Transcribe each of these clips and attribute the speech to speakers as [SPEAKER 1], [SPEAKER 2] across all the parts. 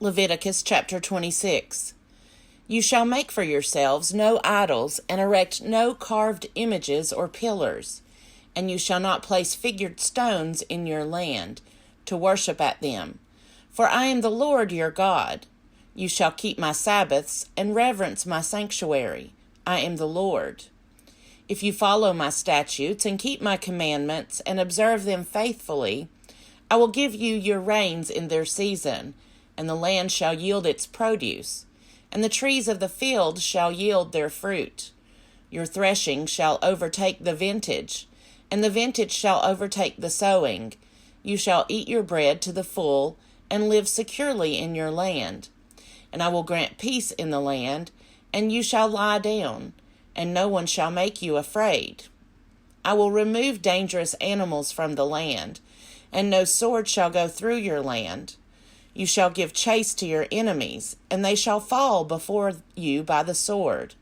[SPEAKER 1] Leviticus chapter 26. You shall make for yourselves no idols, and erect no carved images or pillars, and you shall not place figured stones in your land, to worship at them. For I am the Lord your God. You shall keep my Sabbaths, and reverence my sanctuary. I am the Lord. If you follow my statutes, and keep my commandments, and observe them faithfully, I will give you your rains in their season, and the land shall yield its produce, and the trees of the field shall yield their fruit. Your threshing shall overtake the vintage, and the vintage shall overtake the sowing. You shall eat your bread to the full, and live securely in your land. And I will grant peace in the land, and you shall lie down, and no one shall make you afraid. I will remove dangerous animals from the land, and no sword shall go through your land. You shall give chase to your enemies, and they shall fall before you by the sword.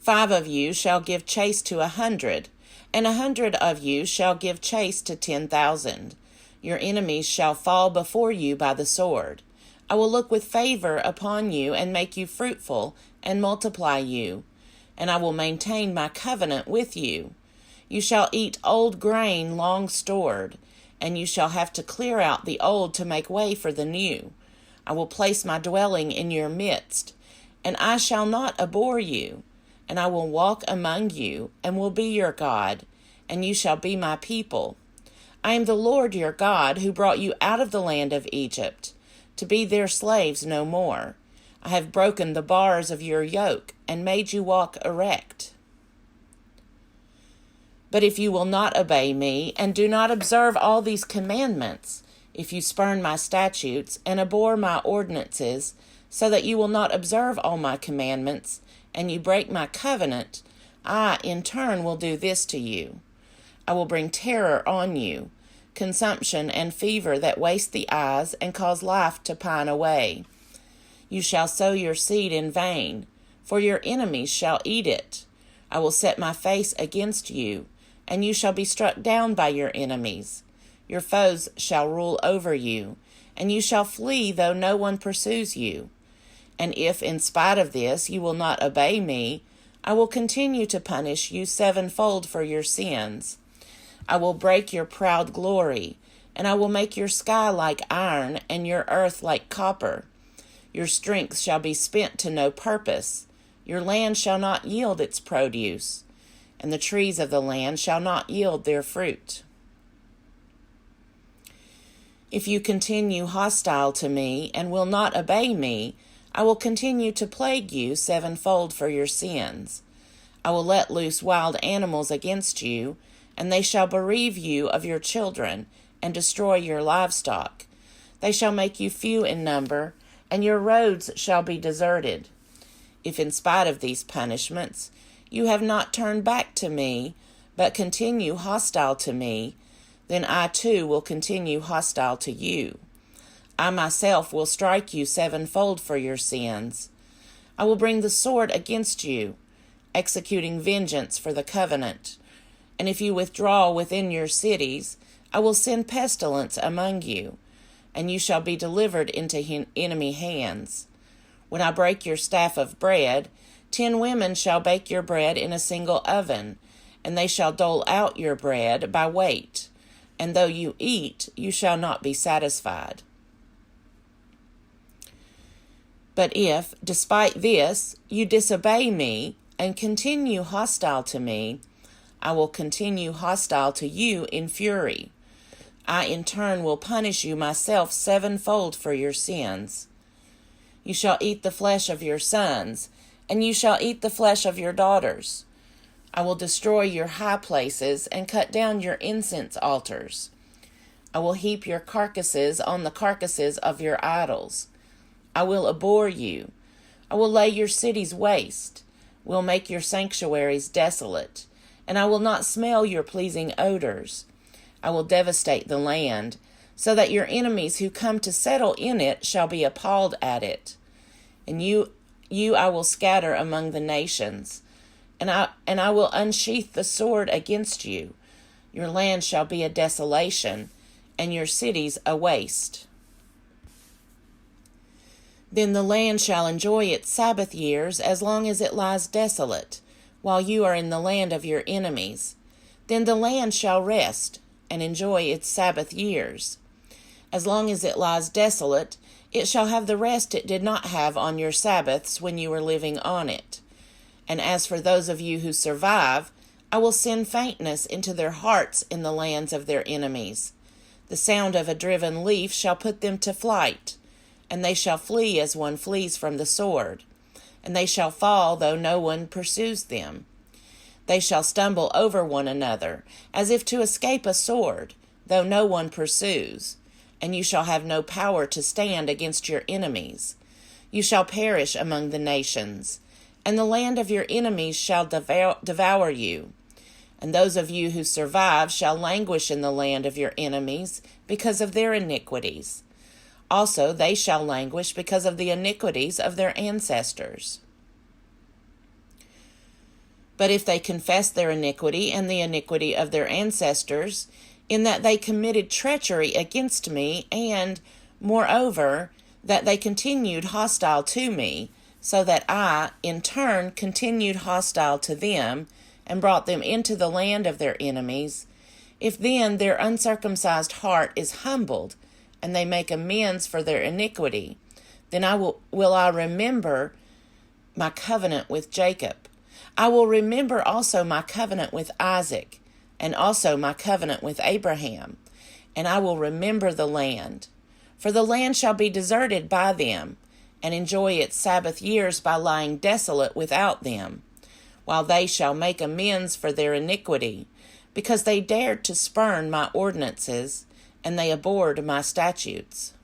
[SPEAKER 1] 5 of you shall give chase to 100, and 100 of you shall give chase to 10,000. Your enemies shall fall before you by the sword. I will look with favor upon you, and make you fruitful, and multiply you, and I will maintain my covenant with you. You shall eat old grain long stored, and you shall have to clear out the old to make way for the new. I will place my dwelling in your midst, and I shall not abhor you. And I will walk among you, and will be your God, and you shall be my people. I am the Lord your God, who brought you out of the land of Egypt, to be their slaves no more. I have broken the bars of your yoke, and made you walk erect. But if you will not obey me, and do not observe all these commandments, if you spurn my statutes, and abhor my ordinances, so that you will not observe all my commandments, and you break my covenant, I, in turn, will do this to you. I will bring terror on you, consumption and fever that waste the eyes, and cause life to pine away. You shall sow your seed in vain, for your enemies shall eat it. I will set my face against you, and you shall be struck down by your enemies. Your foes shall rule over you, and you shall flee though no one pursues you. And if, in spite of this, you will not obey me, I will continue to punish you sevenfold for your sins. I will break your proud glory, and I will make your sky like iron, and your earth like copper. Your strength shall be spent to no purpose. Your land shall not yield its produce, and the trees of the land shall not yield their fruit. If you continue hostile to me, and will not obey me, I will continue to plague you sevenfold for your sins. I will let loose wild animals against you, and they shall bereave you of your children, and destroy your livestock. They shall make you few in number, and your roads shall be deserted. If in spite of these punishments you have not turned back to me, but continue hostile to me, then I too will continue hostile to you. I myself will strike you sevenfold for your sins. I will bring the sword against you, executing vengeance for the covenant. And if you withdraw within your cities, I will send pestilence among you, and you shall be delivered into enemy hands. When I break your staff of bread, 10 women shall bake your bread in a single oven, and they shall dole out your bread by weight. And though you eat, you shall not be satisfied. But if, despite this, you disobey me and continue hostile to me, I will continue hostile to you in fury. I in turn will punish you myself sevenfold for your sins. You shall eat the flesh of your sons, and you shall eat the flesh of your daughters. I will destroy your high places and cut down your incense altars. I will heap your carcasses on the carcasses of your idols. I will abhor you. I will lay your cities waste, will make your sanctuaries desolate, and I will not smell your pleasing odors. I will devastate the land, so that your enemies who come to settle in it shall be appalled at it. And you I will scatter among the nations, and I will unsheath the sword against you. Your land shall be a desolation, and your cities a waste. Then the land shall enjoy its Sabbath years as long as it lies desolate, while you are in the land of your enemies. Then the land shall rest and enjoy its Sabbath years. As long as it lies desolate, it shall have the rest it did not have on your Sabbaths when you were living on it. And as for those of you who survive, I will send faintness into their hearts in the lands of their enemies. The sound of a driven leaf shall put them to flight, and they shall flee as one flees from the sword, and they shall fall though no one pursues them. They shall stumble over one another, as if to escape a sword, though no one pursues, and you shall have no power to stand against your enemies. You shall perish among the nations, and the land of your enemies shall devour you. And those of you who survive shall languish in the land of your enemies because of their iniquities. Also they shall languish because of the iniquities of their ancestors. But if they confess their iniquity and the iniquity of their ancestors, in that they committed treachery against me, and, moreover, that they continued hostile to me, so that I, in turn, continued hostile to them, and brought them into the land of their enemies, if then their uncircumcised heart is humbled, and they make amends for their iniquity, then will I remember my covenant with Jacob. I will remember also my covenant with Isaac, and also my covenant with Abraham, and I will remember the land. For the land shall be deserted by them, and enjoy its Sabbath years by lying desolate without them, while they shall make amends for their iniquity, because they dared to spurn my ordinances, and they abhorred my statutes.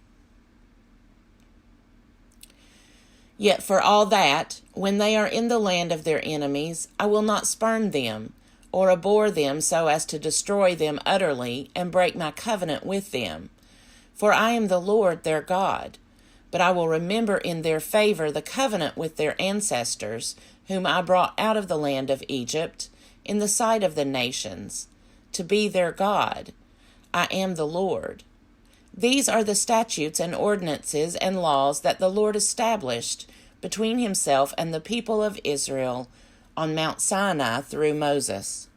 [SPEAKER 1] Yet for all that, when they are in the land of their enemies, I will not spurn them, or abhor them so as to destroy them utterly, and break my covenant with them. For I am the Lord their God. But I will remember in their favor the covenant with their ancestors, whom I brought out of the land of Egypt, in the sight of the nations, to be their God. I am the Lord. These are the statutes and ordinances and laws that the Lord established between himself and the people of Israel on Mount Sinai through Moses.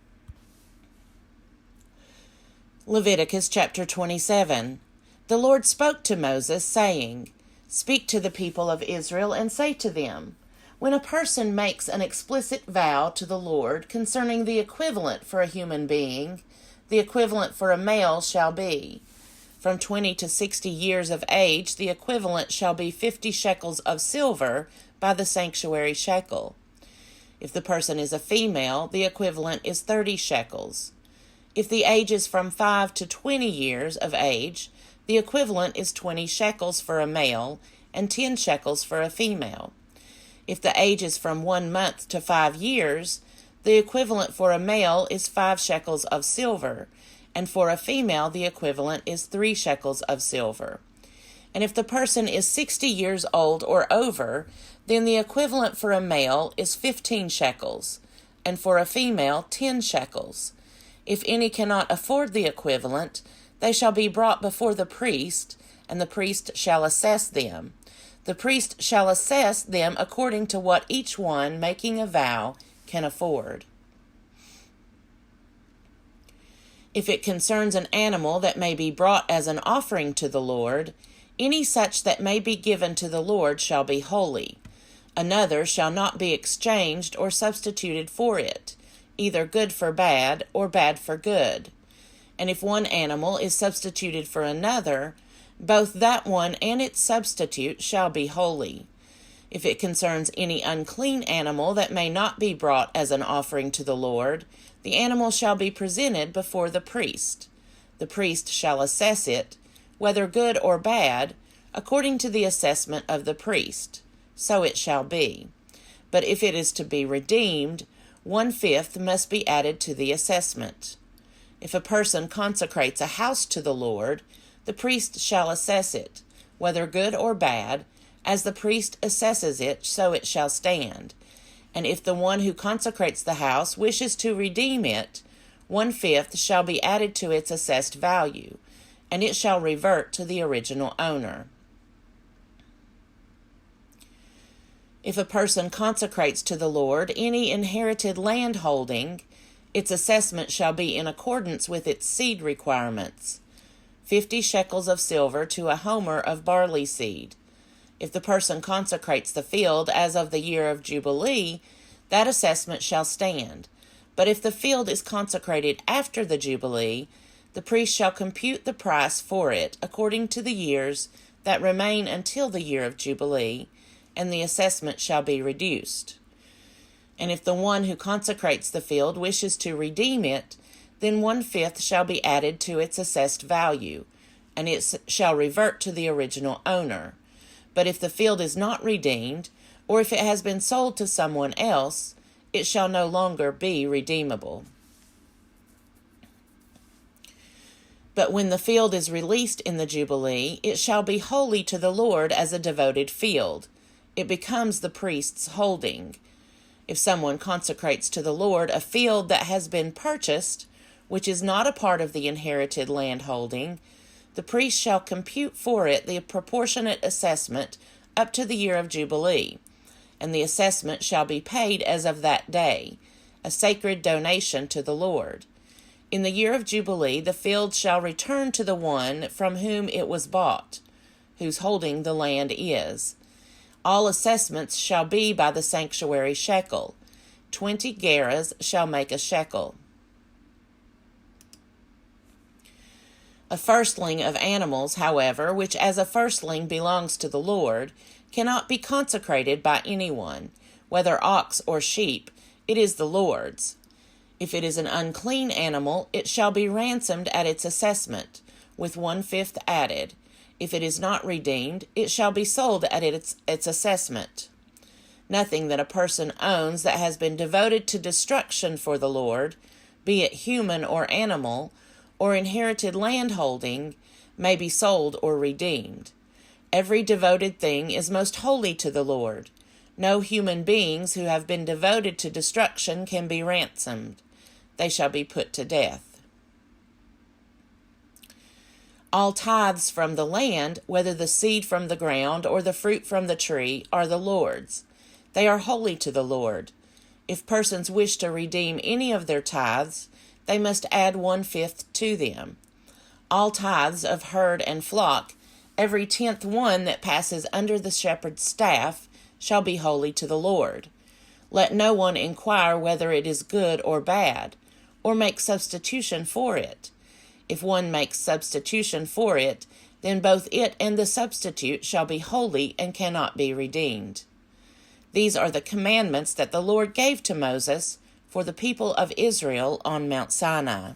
[SPEAKER 1] Leviticus chapter 27. The Lord spoke to Moses, saying, Speak to the people of Israel and say to them, When a person makes an explicit vow to the Lord concerning the equivalent for a human being, the equivalent for a male shall be, from 20 to 60 years of age, the equivalent shall be 50 shekels of silver by the sanctuary shekel. If the person is a female, the equivalent is 30 shekels. If the age is from 5 to 20 years of age, the equivalent is 20 shekels for a male and 10 shekels for a female. If the age is from 1 month to 5 years, the equivalent for a male is 5 shekels of silver, and for a female the equivalent is 3 shekels of silver. And if the person is 60 years old or over, then the equivalent for a male is 15 shekels, and for a female 10 shekels. If any cannot afford the equivalent, they shall be brought before the priest, and the priest shall assess them. The priest shall assess them according to what each one making a vow can afford. If it concerns an animal that may be brought as an offering to the Lord, any such that may be given to the Lord shall be holy. Another shall not be exchanged or substituted for it, either good for bad or bad for good. And if one animal is substituted for another, both that one and its substitute shall be holy. If it concerns any unclean animal that may not be brought as an offering to the Lord, the animal shall be presented before the priest. The priest shall assess it, whether good or bad, according to the assessment of the priest. So it shall be. But if it is to be redeemed, 1/5 must be added to the assessment. If a person consecrates a house to the Lord, the priest shall assess it, whether good or bad, as the priest assesses it, so it shall stand. And if the one who consecrates the house wishes to redeem it, 1/5 shall be added to its assessed value, and it shall revert to the original owner. If a person consecrates to the Lord any inherited land holding, its assessment shall be in accordance with its seed requirements, 50 shekels of silver to a homer of barley seed. If the person consecrates the field as of the year of Jubilee, that assessment shall stand. But if the field is consecrated after the Jubilee, the priest shall compute the price for it according to the years that remain until the year of Jubilee, and the assessment shall be reduced. And if the one who consecrates the field wishes to redeem it, then 1/5 shall be added to its assessed value, and it shall revert to the original owner. But if the field is not redeemed, or if it has been sold to someone else, it shall no longer be redeemable. But when the field is released in the Jubilee, it shall be holy to the Lord as a devoted field. It becomes the priest's holding. If someone consecrates to the Lord a field that has been purchased, which is not a part of the inherited land holding, the priest shall compute for it the proportionate assessment up to the year of Jubilee, and the assessment shall be paid as of that day, a sacred donation to the Lord. In the year of Jubilee, the field shall return to the one from whom it was bought, whose holding the land is. All assessments shall be by the sanctuary shekel. 20 gerahs shall make a shekel. A firstling of animals, however, which as a firstling belongs to the Lord, cannot be consecrated by anyone, whether ox or sheep. It is the Lord's. If it is an unclean animal, it shall be ransomed at its assessment, with 1/5 added. If it is not redeemed, it shall be sold at its assessment. Nothing that a person owns that has been devoted to destruction for the Lord, be it human or animal, or inherited land holding, may be sold or redeemed. Every devoted thing is most holy to the Lord. No human beings who have been devoted to destruction can be ransomed. They shall be put to death. All tithes from the land, whether the seed from the ground or the fruit from the tree, are the Lord's. They are holy to the Lord. If persons wish to redeem any of their tithes, they must add 1/5 to them. All tithes of herd and flock, every 10th one that passes under the shepherd's staff, shall be holy to the Lord. Let no one inquire whether it is good or bad, or make substitution for it. If one makes substitution for it, then both it and the substitute shall be holy and cannot be redeemed. These are the commandments that the Lord gave to Moses for the people of Israel on Mount Sinai.